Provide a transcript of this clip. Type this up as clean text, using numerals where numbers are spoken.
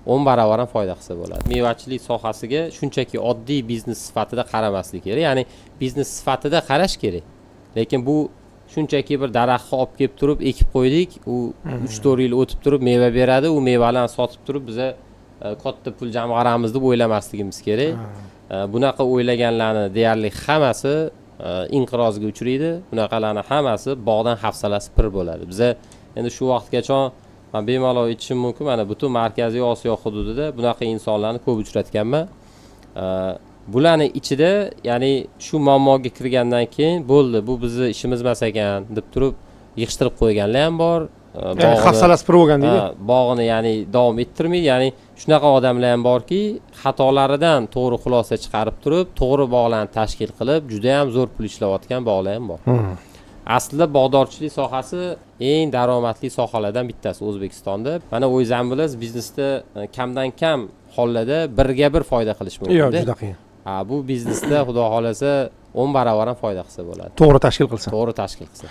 10 barobar ham foyda qilsa bo'ladi. Mevachilik sohasiga shunchaki oddiy biznes sifatida qaramaslik kerak. Ya'ni biznes sifatida qarash kerak. Lekin bu shunchaki bir daraxtni olib kelib turib ekib qo'ydik, u 3-4 yil o'tib turib meva beradi, u mevalarni sotib turib biza katta pul jamg'aramiz deb o'ylamasligimiz kerak. Bunaqa o'ylaganlarni deyarli hammasi inqirozga uchraydi. Bunaqalarning hammasi bog'dan hafsalasi pir bo'ladi. Biza endi shu vaqtgacha men bemalol aytishim mumkin, mana butun Markaziy Osiyo hududida bunaqa insonlarni ko'p uchratganman. Bularning ichida, ya'ni shu muammoga kirgandan keyin bo'ldi, bu bizni ishimiz emas ekan deb turib yig'ishtirib qo'yganlar ham bor. Hafsalasi pir bo'lgan deydi. Bog'ini ya'ni davom ettirmaydi. Ya'ni shunaqa odamlar ham borki, xatolaridan to'g'ri xulosa chiqarib turib, to'g'ri bog'larni tashkil qilib, juda ham zo'r pul ishlayotgan bog'lar ham bor. Aslida bog'dorchilik sohasi eng daromadli sohalardan bittasi O'zbekistonda. Mana o'zingizam bilasiz, biznesda kamdan kam hollarda birga bir foyda qilish mumkin. Yo'q, juda qiyin. Bu biznesda xudo xolasa 10 barobar ham foyda qilsa bo'ladi. To'g'ri tashkil qilsa. To'g'ri tashkil qilsa.